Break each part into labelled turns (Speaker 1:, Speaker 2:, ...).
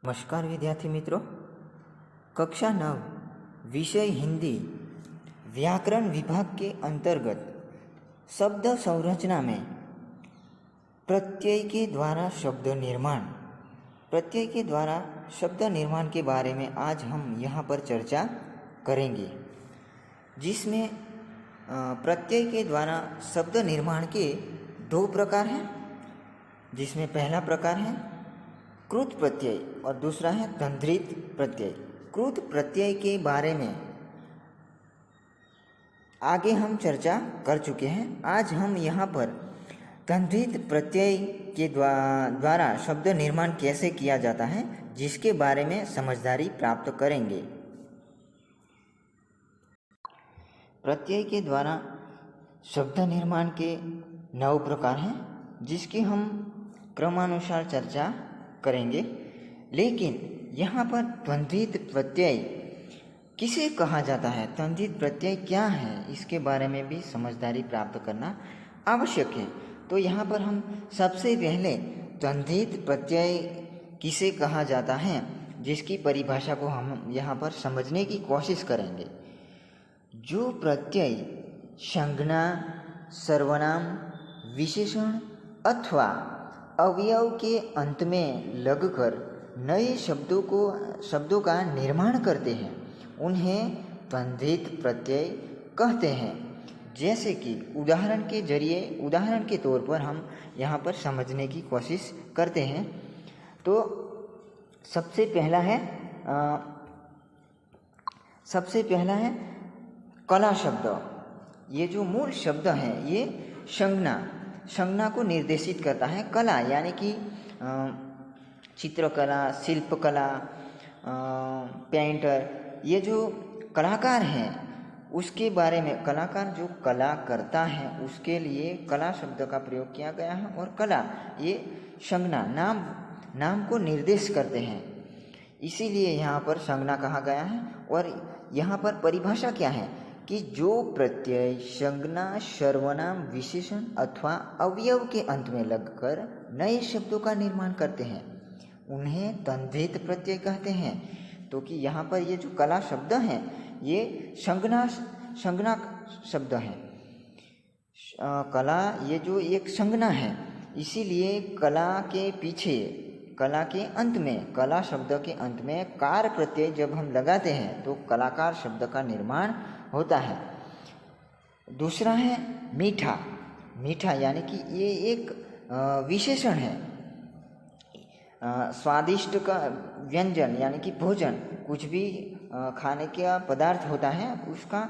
Speaker 1: नमस्कार विद्यार्थी मित्रों, कक्षा 9 विषय हिंदी व्याकरण विभाग के अंतर्गत शब्द संरचना में प्रत्यय के द्वारा शब्द निर्माण के बारे में आज हम यहाँ पर चर्चा करेंगे, जिसमें प्रत्यय के द्वारा शब्द निर्माण के दो प्रकार हैं। जिसमें पहला प्रकार है कृत प्रत्यय और दूसरा है तंद्रित प्रत्यय। कृत प्रत्यय के बारे में आगे हम चर्चा कर चुके हैं। आज हम यहाँ पर तंद्रित प्रत्यय के द्वारा शब्द निर्माण कैसे किया जाता है, जिसके बारे में समझदारी प्राप्त करेंगे। प्रत्यय के द्वारा शब्द निर्माण के 9 प्रकार हैं, जिसकी हम क्रमानुसार चर्चा करेंगे। लेकिन यहाँ पर तंद्रित प्रत्यय किसे कहा जाता है, तंद्रित प्रत्यय क्या है, इसके बारे में भी समझदारी प्राप्त करना आवश्यक है। तो यहाँ पर हम सबसे पहले तंद्रित प्रत्यय किसे कहा जाता है, जिसकी परिभाषा को हम यहाँ पर समझने की कोशिश करेंगे। जो प्रत्यय संज्ञा, सर्वनाम, विशेषण अथवा अवयव के अंत में लगकर नए शब्दों का निर्माण करते हैं, उन्हें तंद्रित प्रत्यय कहते हैं। जैसे कि उदाहरण के तौर पर हम यहाँ पर समझने की कोशिश करते हैं। तो सबसे पहला है कला शब्द। ये जो मूल शब्द है, ये संज्ञा को निर्देशित करता है। कला यानी कि चित्रकला, शिल्पकला, पेंटर, ये जो कलाकार हैं उसके बारे में, कलाकार जो कला करता है उसके लिए कला शब्द का प्रयोग किया गया है। और कला ये संज्ञा, नाम को निर्देश करते हैं, इसीलिए यहाँ पर संज्ञा कहा गया है। और यहाँ पर परिभाषा क्या है कि जो प्रत्यय संज्ञा, सर्वनाम, विशेषण अथवा अवयव के अंत में लगकर नए शब्दों का निर्माण करते हैं, उन्हें तंद्रित प्रत्यय कहते हैं। तो कि यहाँ पर ये जो कला शब्द हैं, ये संज्ञा शब्द है। कला ये जो एक संज्ञा है, इसीलिए कला के अंत में, कला शब्द के अंत में कार प्रत्यय जब हम लगाते हैं तो कलाकार शब्द का निर्माण होता है। दूसरा है मीठा यानी कि ये एक विशेषण है। स्वादिष्ट का व्यंजन यानी कि भोजन, कुछ भी खाने का पदार्थ होता है, उसका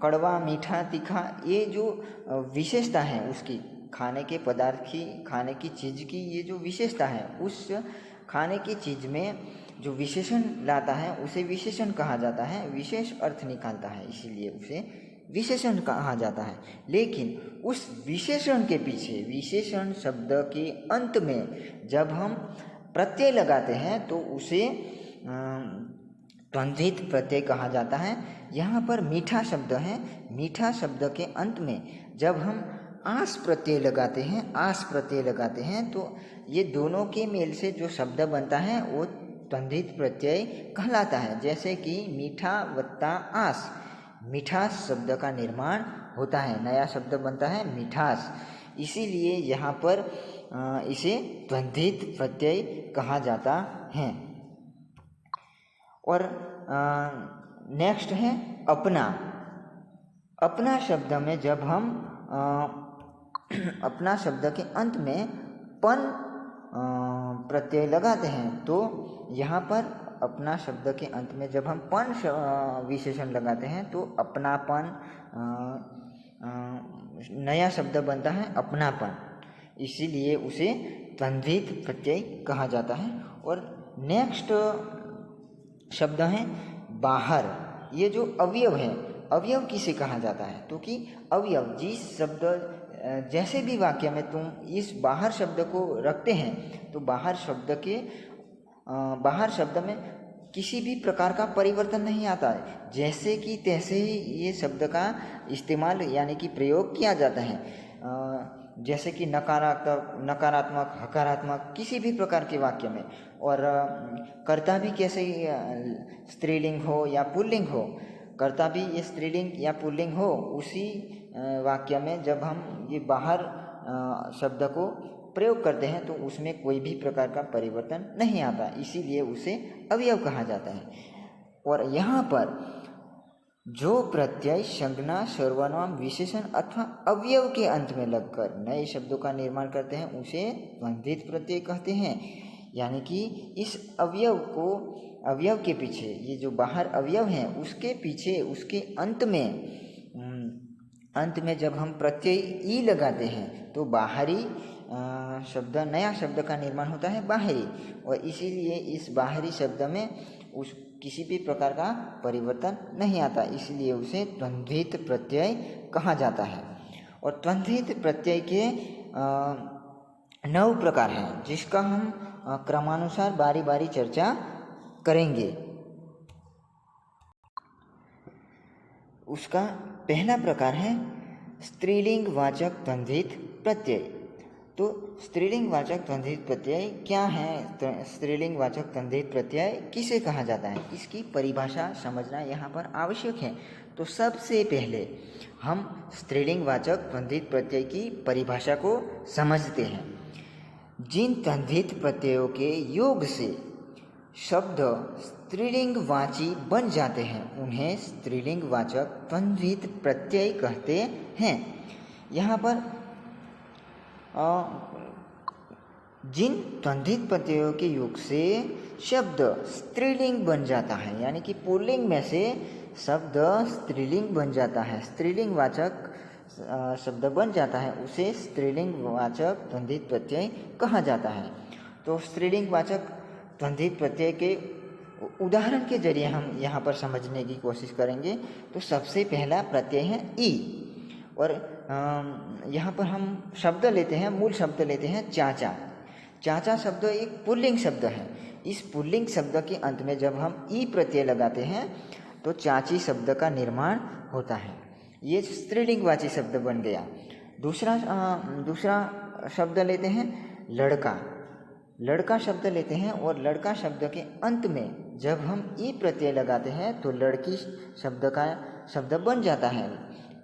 Speaker 1: कड़वा, मीठा, तीखा, ये जो विशेषता है उसकी, खाने के पदार्थ की, खाने की चीज़ की ये जो विशेषता है, उस खाने की चीज़ में जो विशेषण लाता है उसे विशेषण कहा जाता है, विशेष अर्थ निकालता है, इसीलिए उसे विशेषण कहा जाता है। लेकिन उस विशेषण के पीछे, विशेषण शब्द के अंत में जब हम प्रत्यय लगाते हैं तो उसे तंद्रित प्रत्यय कहा जाता है। यहाँ पर मीठा शब्द है, मीठा शब्द के अंत में जब हम आस प्रत्यय लगाते हैं तो ये दोनों के मेल से जो शब्द बनता है वो तंद्रित प्रत्यय कहलाता है। जैसे कि मीठा वत्ता आस, मिठास शब्द का निर्माण होता है, नया शब्द बनता है मिठास, इसीलिए यहाँ पर इसे तंद्रित प्रत्यय कहा जाता है। और नेक्स्ट है अपना शब्द में जब हम अपना शब्द के अंत में पन प्रत्यय लगाते हैं, तो यहाँ पर अपना शब्द के अंत में जब हम पन विशेषण लगाते हैं तो अपनापन, नया शब्द बनता है अपनापन, इसीलिए उसे तंद्रित प्रत्यय कहा जाता है। और नेक्स्ट शब्द है बाहर। ये जो अवयव है, अवयव किसे कहा जाता है, तो कि अवयव जिस शब्द, जैसे भी वाक्य में तुम इस बाहर शब्द को रखते हैं तो बाहर शब्द में किसी भी प्रकार का परिवर्तन नहीं आता है, जैसे कि तैसे ही ये शब्द का इस्तेमाल यानी कि प्रयोग किया जाता है। जैसे कि नकारात्मक, हकारात्मक किसी भी प्रकार के वाक्य में। और कर्ता भी कैसे स्त्रीलिंग हो या पुल्लिंग हो, कर्ता भी ये स्त्रीलिंग या पुल्लिंग हो, उसी वाक्य में जब हम ये बाहर शब्द को प्रयोग करते हैं तो उसमें कोई भी प्रकार का परिवर्तन नहीं आता, इसीलिए उसे अवयव कहा जाता है। और यहाँ पर जो प्रत्यय संज्ञा, सर्वनाम, विशेषण अथवा अवयव के अंत में लगकर नए शब्दों का निर्माण करते हैं उसे द्वंद्वित प्रत्यय कहते हैं। यानी कि इस अवयव के पीछे, ये जो बाहर अवयव हैं उसके पीछे, उसके अंत में जब हम प्रत्यय ई लगाते हैं तो बाहरी शब्द, नया शब्द का निर्माण होता है बाहरी, और इसीलिए इस बाहरी शब्द में किसी भी प्रकार का परिवर्तन नहीं आता, इसलिए उसे द्वंद्वित प्रत्यय कहा जाता है। और द्वंद्वित प्रत्यय के 9 प्रकार हैं, जिसका हम क्रमानुसार बारी बारी चर्चा करेंगे। उसका पहला प्रकार है स्त्रीलिंग वाचक द्वंद्वित प्रत्यय। तो स्त्रीलिंग वाचक द्वंद्वित प्रत्यय क्या है? स्त्रीलिंग वाचक द्वंद्वित प्रत्यय किसे कहा जाता है, इसकी परिभाषा समझना यहाँ पर आवश्यक है। तो सबसे पहले हम स्त्रीलिंग वाचक द्वंद्वित प्रत्यय की परिभाषा को समझते हैं। जिन द्वंद्वित प्रत्ययों के योग से शब्द स्त्रीलिंग वाची बन जाते हैं उन्हें स्त्रीलिंग वाचक द्वंद्वित प्रत्यय कहते हैं। यहाँ पर जिन द्वंद्वित प्रत्ययों के योग से शब्द स्त्रीलिंग बन जाता है, यानी कि पुल्लिंग में से शब्द स्त्रीलिंग बन जाता है, स्त्रीलिंग वाचक शब्द बन जाता है, उसे स्त्रीलिंग वाचक द्वंद्वित प्रत्यय कहा जाता है। तो स्त्रीलिंग वाचक द्वंद्वित प्रत्यय के उदाहरण के जरिए हम यहाँ पर समझने की कोशिश करेंगे। तो सबसे पहला प्रत्यय है ई, और यहाँ पर हम शब्द लेते हैं, मूल शब्द लेते हैं चाचा। चाचा शब्द एक पुल्लिंग शब्द है। इस पुल्लिंग शब्द के अंत में जब हम ई प्रत्यय लगाते हैं तो चाची शब्द का निर्माण होता है, ये स्त्रीलिंगवाची शब्द बन गया। दूसरा शब्द लेते हैं लड़का। लड़का शब्द लेते हैं और लड़का शब्द के अंत में जब हम ई प्रत्यय लगाते हैं तो लड़की शब्द बन जाता है।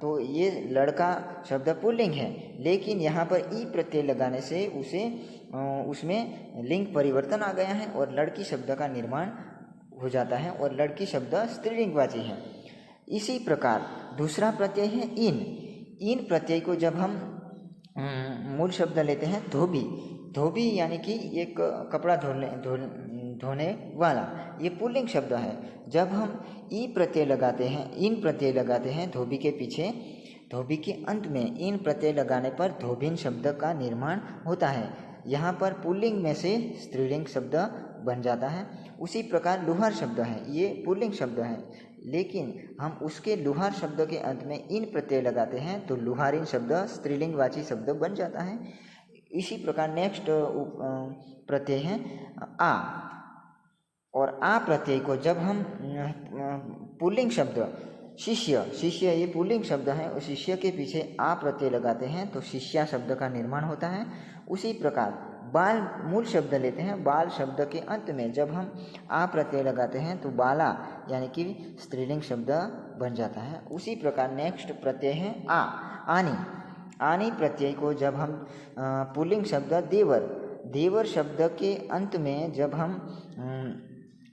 Speaker 1: तो ये लड़का शब्द पुल्लिंग है, लेकिन यहाँ पर ई प्रत्यय लगाने से उसमें लिंग परिवर्तन आ गया है और लड़की शब्द का निर्माण हो जाता है और लड़की शब्द स्त्रीलिंगवाची है। इसी प्रकार दूसरा प्रत्यय है इन। इन प्रत्यय को जब हम मूल शब्द लेते हैं धोबी। धोबी यानी कि एक कपड़ा धोने वाला, ये पुल्लिंग शब्द है। जब हम ई प्रत्यय लगाते हैं, इन प्रत्यय लगाते हैं धोबी के पीछे, धोबी के अंत में इन प्रत्यय लगाने पर धोबिन शब्द का निर्माण होता है। यहाँ पर पुल्लिंग में से स्त्रीलिंग शब्द बन जाता है। उसी प्रकार लुहार शब्द है, ये पुल्लिंग शब्द है, लेकिन हम उसके लुहार शब्द के अंत में इन प्रत्यय लगाते हैं तो लुहारिन शब्द स्त्रीलिंगवाची शब्द बन जाता है। इसी प्रकार नेक्स्ट प्रत्यय है आ, और आ प्रत्यय को जब हम पुल्लिंग शब्द शिष्य ये पुल्लिंग शब्द है, और शिष्य के पीछे आ प्रत्यय लगाते हैं तो शिष्या शब्द का निर्माण होता है। उसी प्रकार बाल मूल शब्द लेते हैं, बाल शब्द के अंत में जब हम आ प्रत्यय लगाते हैं तो बाला यानी कि स्त्रीलिंग शब्द बन जाता है। उसी प्रकार नेक्स्ट प्रत्यय है आ, आनी। आनी प्रत्यय को जब हम पुल्लिंग शब्द देवर शब्द के अंत में जब हम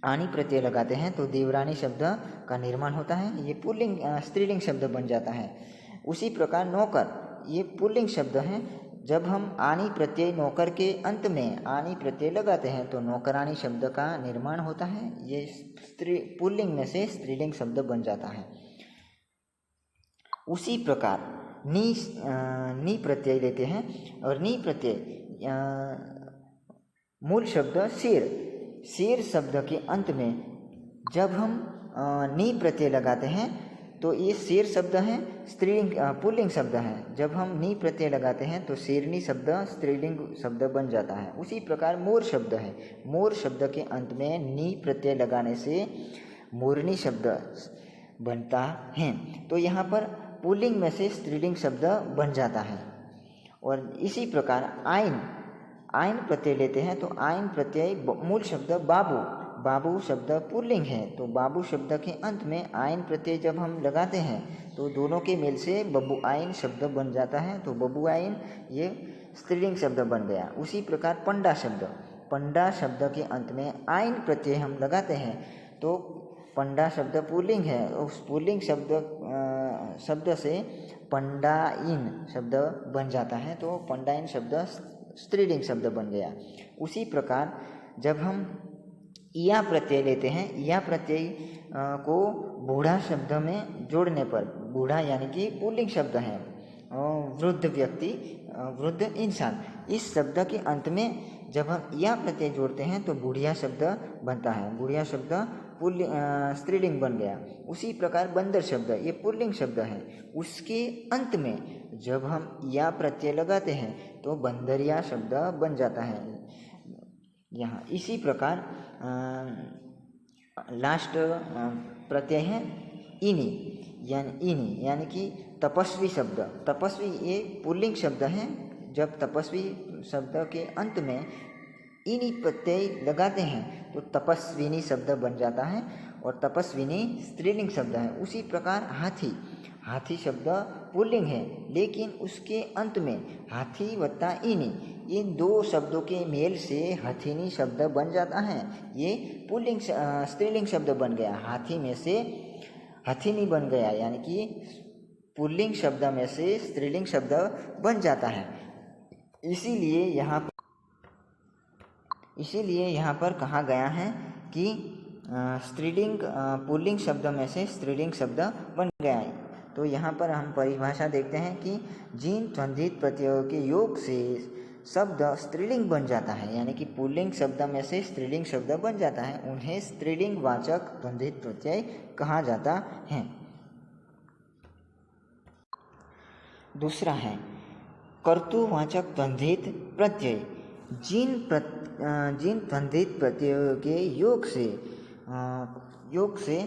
Speaker 1: आनी प्रत्यय लगाते हैं तो देवरानी शब्द का निर्माण होता है, ये पुल्लिंग स्त्रीलिंग शब्द बन जाता है। उसी प्रकार नौकर, ये पुल्लिंग शब्द है। जब हम आनी प्रत्यय नौकर के अंत में आनी प्रत्यय लगाते हैं तो नौकरानी शब्द का निर्माण होता है, ये पुल्लिंग में से स्त्रीलिंग शब्द बन जाता है। उसी प्रकार नी प्रत्यय लेते हैं, और नी प्रत्यय मूल शब्द शेर शब्द के अंत में जब हम नी प्रत्यय लगाते हैं तो ये शेर शब्द है, स्त्रीलिंग पुल्लिंग शब्द है। जब हम नी प्रत्यय लगाते हैं तो शेरनी शब्द स्त्रीलिंग शब्द बन जाता है। उसी प्रकार मोर शब्द है, मोर शब्द के अंत में नी प्रत्यय लगाने से मोरनी शब्द बनता है। तो यहाँ पर पुल्लिंग में से स्त्रीलिंग शब्द बन जाता है। और इसी प्रकार आइन आइन प्रत्यय लेते हैं तो आइन प्रत्यय मूल शब्द बाबू, बाबू शब्द पुल्लिंग है, तो बाबू शब्द के अंत में आइन प्रत्यय जब हम लगाते हैं तो दोनों के मेल से बबू आइन शब्द बन जाता है, तो बबू आइन ये स्त्रीलिंग शब्द बन गया। उसी प्रकार पंडा शब्द, पंडा शब्द के अंत में आइन प्रत्यय हम लगाते हैं तो पंडा शब्द पुल्लिंग है, उस पुल्लिंग शब्द से पंडाइन शब्द बन जाता है, तो पंडाइन शब्द स्त्रीलिंग शब्द बन गया। उसी प्रकार जब हम या प्रत्यय लेते हैं, या प्रत्यय को बूढ़ा शब्द में जोड़ने पर, बूढ़ा यानी कि पुल्लिंग शब्द है, वृद्ध व्यक्ति, वृद्ध इंसान, इस शब्द के अंत में जब हम या प्रत्यय जोड़ते हैं तो बुढ़िया शब्द बनता है, बुढ़िया शब्द स्त्रीलिंग बन गया। उसी प्रकार बंदर शब्द ये पुल्लिंग शब्द है, उसके अंत में जब हम या प्रत्यय लगाते हैं तो बंदरिया शब्द बन जाता है यहाँ। इसी प्रकार लास्ट प्रत्यय है इनी, यानी कि तपस्वी शब्द, तपस्वी ये पुल्लिंग शब्द है, जब तपस्वी शब्द के अंत में इनी प्रत्यय लगाते हैं तो तपस्विनी शब्द बन जाता है, और तपस्विनी स्त्रीलिंग शब्द है। उसी प्रकार हाथी, हाथी शब्द पुल्लिंग है लेकिन उसके अंत में हाथी वत्ता इनी, इन दो शब्दों के मेल से हथिनी शब्द बन जाता है, ये पुल्लिंग स्त्रीलिंग शब्द बन गया। हाथी में से हथिनी बन गया, यानी कि पुल्लिंग शब्द में से स्त्रीलिंग शब्द बन जाता है। इसीलिए यहाँ पर कहा गया है कि स्त्रीलिंग पुल्लिंग शब्द में से स्त्रीलिंग शब्द बन गया है। तो यहाँ पर हम परिभाषा देखते हैं कि जिन द्वंद्वित प्रत्ययों के योग से शब्द स्त्रीलिंग बन जाता है, यानी कि पुल्लिंग शब्द में से स्त्रीलिंग शब्द बन जाता है, उन्हें स्त्रीलिंग वाचक द्वंद्वित प्रत्यय कहा जाता है। दूसरा है कर्तुवाचक द्वंद्वित प्रत्यय। जिन द्वंद्वित प्रत्ययों के योग से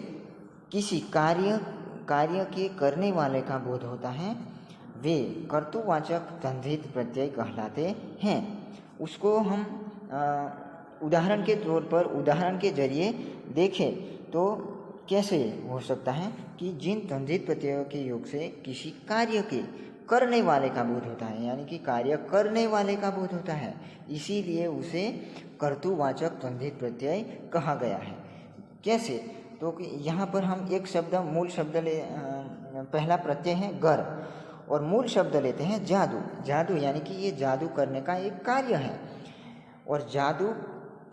Speaker 1: किसी कार्य के करने वाले का बोध होता है, वे कर्तुवाचक द्वंद्वित प्रत्यय कहलाते हैं। उसको हम उदाहरण के तौर पर उदाहरण के जरिए देखें तो कैसे हो सकता है कि जिन द्वंद्वित प्रत्ययों के योग से किसी कार्य के करने वाले का बोध होता है, यानी कि कार्य करने वाले का बोध होता है, इसीलिए उसे कर्तुवाचक द्वंद्वित प्रत्यय कहा गया है। कैसे? तो यहाँ पर हम एक शब्द मूल शब्द पहला प्रत्यय है गर, और मूल शब्द लेते हैं जादू। जादू यानी कि ये जादू करने का एक कार्य है, और जादू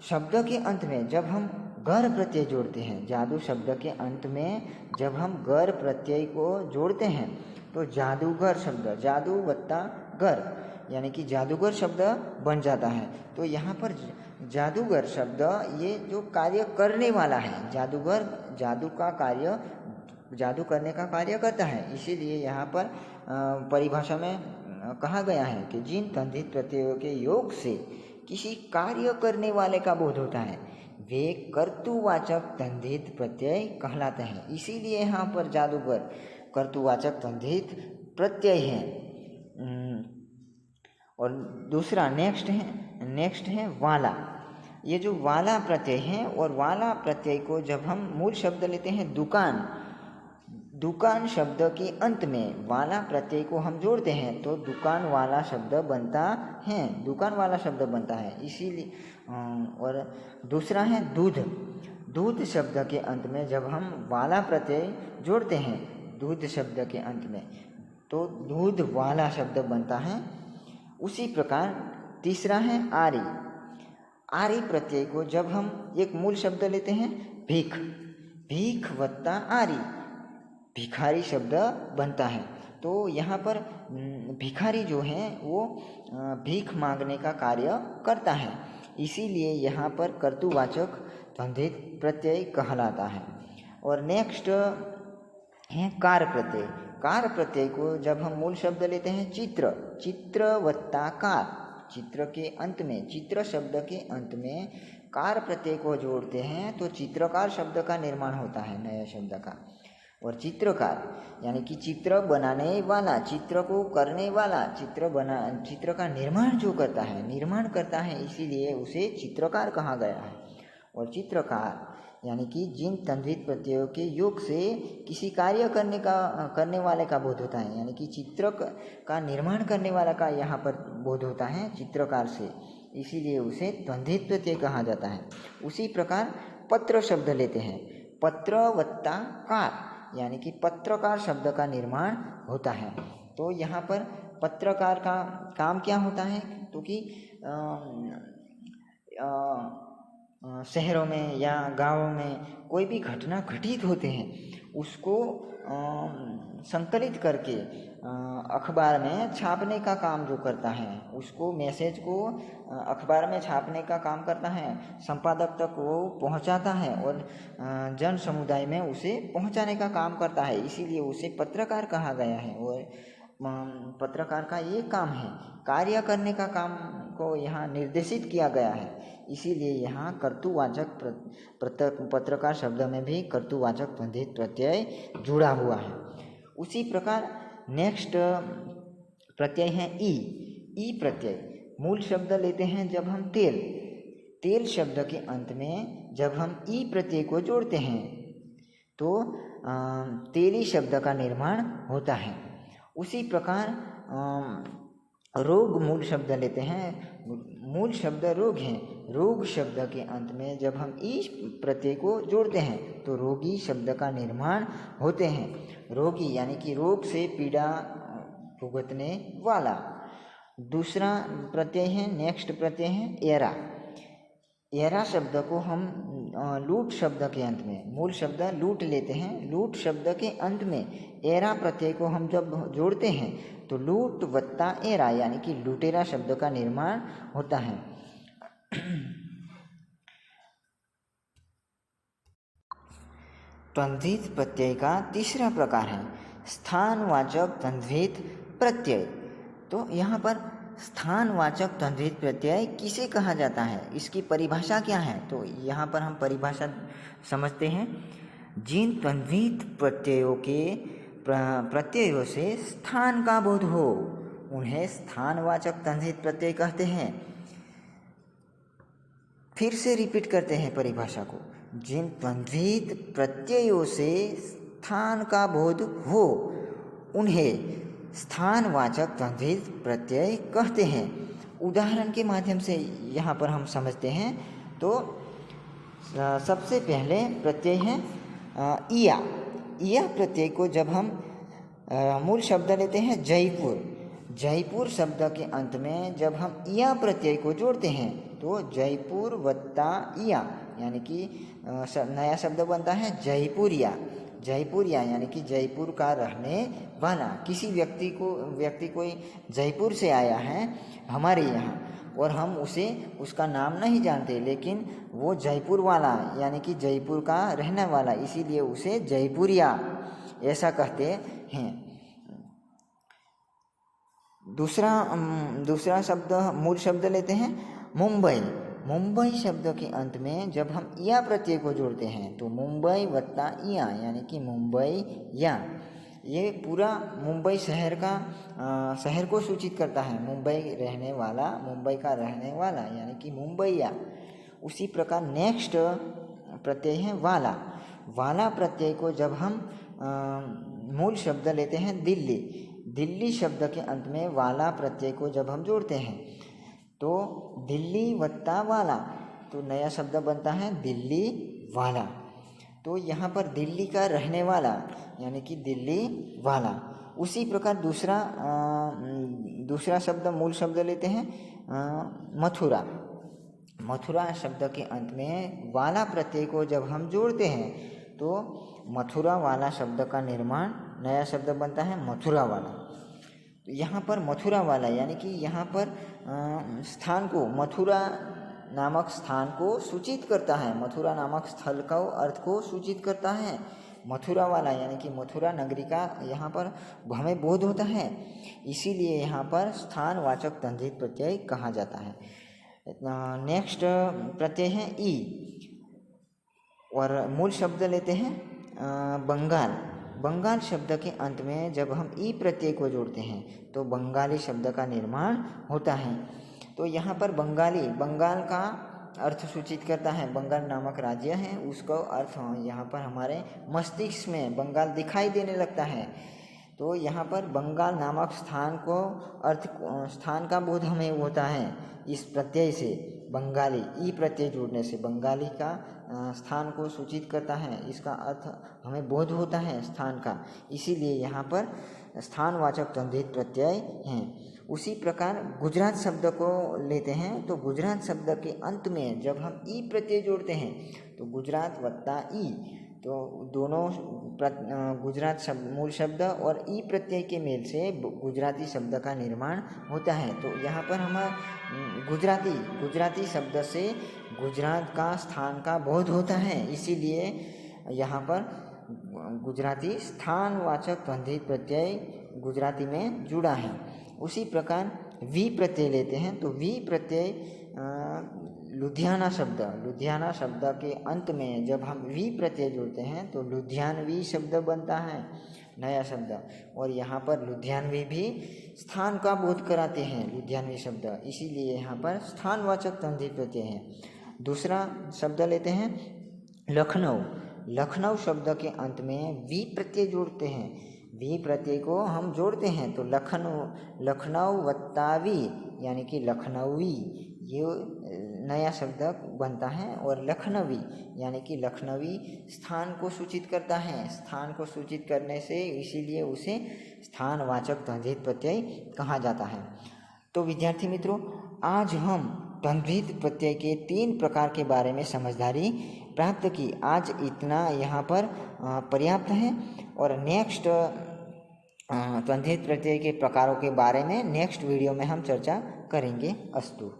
Speaker 1: शब्द के अंत में जब हम गर प्रत्यय जोड़ते हैं, जादू शब्द के अंत में जब हम गर प्रत्यय को जोड़ते हैं तो जादूगर शब्द, जादू वत्ता गर, यानी कि जादूगर शब्द बन जाता है। तो यहाँ पर जादूगर शब्द ये जो कार्य करने वाला है, जादूगर जादू का कार्य, जादू करने का कार्य करता है, इसीलिए यहाँ पर परिभाषा में कहा गया है कि जिन द्वंद्वित प्रत्ययों के योग से किसी कार्य करने वाले का बोध होता है, वे कर्तुवाचक द्वंद्वित प्रत्यय कहलाते हैं। इसीलिए यहाँ पर जादूगर कर्तुवाचक द्वंद्वित प्रत्यय है। और दूसरा नेक्स्ट है वाला। ये जो वाला प्रत्यय है, और वाला प्रत्यय को जब हम मूल शब्द लेते हैं दुकान, दुकान शब्द के अंत में वाला प्रत्यय को हम जोड़ते हैं तो दुकान वाला शब्द बनता है, दुकान वाला शब्द बनता है। इसीलिए और दूसरा है दूध। दूध शब्द के अंत में जब हम वाला प्रत्यय जोड़ते हैं दूध शब्द के अंत में तो दूध वाला शब्द बनता है। उसी प्रकार तीसरा है आरी। आरी प्रत्यय को जब हम एक मूल शब्द लेते हैं भीख, भीख वत्ता आरी, भिखारी शब्द बनता है। तो यहाँ पर भिखारी जो है वो भीख मांगने का कार्य करता है, इसीलिए यहाँ पर कर्तुवाचक द्वंद्वित प्रत्यय कहलाता है। और नेक्स्ट है कार प्रत्यय। कार प्रत्यय को जब हम मूल शब्द लेते हैं चित्र, चित्र वत्ता कार, चित्र के अंत में, चित्र शब्द के अंत में कार प्रत्यय को जोड़ते हैं तो चित्रकार शब्द का निर्माण होता है, नया शब्द का। और चित्रकार यानी कि चित्र बनाने वाला, चित्र को करने वाला, चित्र का निर्माण जो करता है इसीलिए उसे चित्रकार कहा गया है। और चित्रकार यानी कि जिन तद्धित प्रत्ययों के योग से किसी कार्य करने वाले का बोध होता है, यानी कि चित्र का निर्माण करने वाला का यहाँ पर बोध होता है चित्रकार से, इसीलिए उसे तद्धित प्रत्यय कहा जाता है। उसी प्रकार पत्र शब्द लेते हैं, पत्र वत्ता कार यानी कि पत्रकार शब्द का निर्माण होता है। तो यहाँ पर पत्रकार का काम क्या होता है, तो कि शहरों में या गाँवों में कोई भी घटना घटित होते हैं उसको संकलित करके अखबार में छापने का काम जो करता है, उसको मैसेज को अखबार में छापने का काम करता है, संपादक तक वो पहुंचाता है और जन समुदाय में उसे पहुंचाने का काम करता है, इसीलिए उसे पत्रकार कहा गया है। और पत्रकार का ये काम है, कार्य करने का काम को यहाँ निर्देशित किया गया है, इसीलिए यहाँ कर्तुवाचक पत्रकार शब्द में भी कर्तुवाचक तद्धित प्रत्यय जुड़ा हुआ है। उसी प्रकार नेक्स्ट प्रत्यय है ई प्रत्यय। मूल शब्द लेते हैं जब हम तेल शब्द के अंत में जब हम ई प्रत्यय को जोड़ते हैं तो तेली शब्द का निर्माण होता है। उसी प्रकार रोग मूल शब्द लेते हैं, मूल शब्द रोग है, रोग शब्द के अंत में जब हम ई प्रत्यय को जोड़ते हैं तो रोगी शब्द का निर्माण होते हैं। रोगी यानी कि रोग से पीड़ा भुगतने वाला। दूसरा प्रत्यय है, नेक्स्ट प्रत्यय है एरा। एरा शब्द को हम लूट शब्द के अंत में, मूल शब्द लूट लेते हैं, लूट शब्द के अंत में एरा प्रत्यय को हम जब जोड़ते हैं तो लूट वत्ता एरा यानी कि लुटेरा शब्द का निर्माण होता है। तद्धित प्रत्यय का तीसरा प्रकार है स्थानवाचक तद्धित प्रत्यय। तो यहाँ पर स्थानवाचक तद्धित प्रत्यय किसे कहा जाता है, इसकी परिभाषा क्या है, तो यहाँ पर हम परिभाषा समझते हैं। जिन तद्धित प्रत्ययों से स्थान का बोध हो उन्हें स्थानवाचक तद्धित प्रत्यय कहते हैं। फिर से रिपीट करते हैं परिभाषा को, जिन तद्धित प्रत्ययों से स्थान का बोध हो उन्हें स्थानवाचक तद्धित प्रत्यय कहते हैं। उदाहरण के माध्यम से यहाँ पर हम समझते हैं। तो सबसे पहले प्रत्यय है इया प्रत्यय को जब हम मूल शब्द लेते हैं जयपुर शब्द के अंत में जब हम इया प्रत्यय को जोड़ते हैं तो जयपुर वत्ता इया यानी कि नया शब्द बनता है जयपुरिया यानी कि जयपुर का रहने वाला। किसी व्यक्ति कोई जयपुर से आया है हमारे यहाँ और हम उसका नाम नहीं जानते, लेकिन वो जयपुर वाला यानी कि जयपुर का रहने वाला, इसीलिए उसे जयपुरिया ऐसा कहते हैं। दूसरा शब्द मूल शब्द लेते हैं मुंबई शब्द के अंत में जब हम इया प्रत्यय को जोड़ते हैं तो मुंबई वत्ता इया यानी कि मुंबई या, ये पूरा मुंबई शहर को सूचित करता है। मुंबई का रहने वाला यानी कि मुंबईया। उसी प्रकार नेक्स्ट प्रत्यय है वाला प्रत्यय को जब हम मूल शब्द लेते हैं दिल्ली शब्द के अंत में वाला प्रत्यय को जब हम जोड़ते हैं तो दिल्ली वत्ता वाला, तो नया शब्द बनता है दिल्ली वाला। तो यहाँ पर दिल्ली का रहने वाला यानी कि दिल्ली वाला। उसी प्रकार दूसरा शब्द मूल शब्द लेते हैं मथुरा शब्द के अंत में वाला प्रत्यय को जब हम जोड़ते हैं तो मथुरा वाला शब्द का निर्माण नया शब्द बनता है मथुरा वाला। तो यहाँ पर मथुरा वाला यानी कि यहाँ पर स्थान को, मथुरा नामक स्थान को सूचित करता है, मथुरा नामक स्थल का अर्थ को सूचित करता है। मथुरा वाला यानी कि मथुरा नगरी का यहाँ पर हमें बोध होता है, इसीलिए यहाँ पर स्थानवाचक तद्धित प्रत्यय कहा जाता है। नेक्स्ट प्रत्यय है ई और मूल शब्द लेते हैं बंगाल शब्द के अंत में जब हम ई प्रत्यय को जोड़ते हैं तो बंगाली शब्द का निर्माण होता है। तो यहाँ पर बंगाली, बंगाल का अर्थ सूचित करता है, बंगाल नामक राज्य है, उसका अर्थ यहाँ पर हमारे मस्तिष्क में बंगाल दिखाई देने लगता है। तो यहाँ पर बंगाल नामक स्थान को अर्थ, स्थान का बोध हमें होता है इस प्रत्यय से। बंगाली ई प्रत्यय जुड़ने से बंगाली का स्थान को सूचित करता है, इसका अर्थ हमें बोध होता है स्थान का, इसीलिए यहाँ पर स्थानवाचक तद्धित प्रत्यय हैं। उसी प्रकार गुजरात शब्द को लेते हैं तो गुजरात शब्द के अंत में जब हम ई प्रत्यय जोड़ते हैं तो गुजरात वत्ता ई, तो दोनों गुजरात शब्द मूल शब्द और ई प्रत्यय के मेल से गुजराती शब्द का निर्माण होता है। तो यहाँ पर हम गुजराती शब्द से गुजरात का स्थान का बोध होता है, इसीलिए यहाँ पर गुजराती स्थानवाचक तद्धित प्रत्यय गुजराती में जुड़ा है। उसी प्रकार वी प्रत्यय लेते हैं तो वी प्रत्यय लुधियाना शब्द के अंत में जब हम वी प्रत्यय जोड़ते हैं तो लुधियानवी शब्द बनता है, नया शब्द, और यहाँ पर लुधियानवी भी स्थान का बोध कराते हैं, लुधियानवी शब्द, इसीलिए यहाँ पर स्थानवाचक तद्धित प्रत्यय है। दूसरा शब्द लेते हैं लखनऊ शब्द के अंत में वी प्रत्यय जोड़ते हैं, वी प्रत्यय को हम जोड़ते हैं तो लखनऊ वत्तावी यानी कि लखनवी, ये नया शब्द बनता है, और लखनवी यानी कि लखनवी स्थान को सूचित करता है, स्थान को सूचित करने से इसीलिए उसे स्थानवाचक तद्धित प्रत्यय कहा जाता है। तो विद्यार्थी मित्रों, आज हम तद्धित प्रत्यय के 3 प्रकार के बारे में समझदारी प्राप्त की। आज इतना यहाँ पर पर्याप्त है, और नेक्स्ट तद्धित प्रत्यय के प्रकारों के बारे में नेक्स्ट वीडियो में हम चर्चा करेंगे। अस्तु।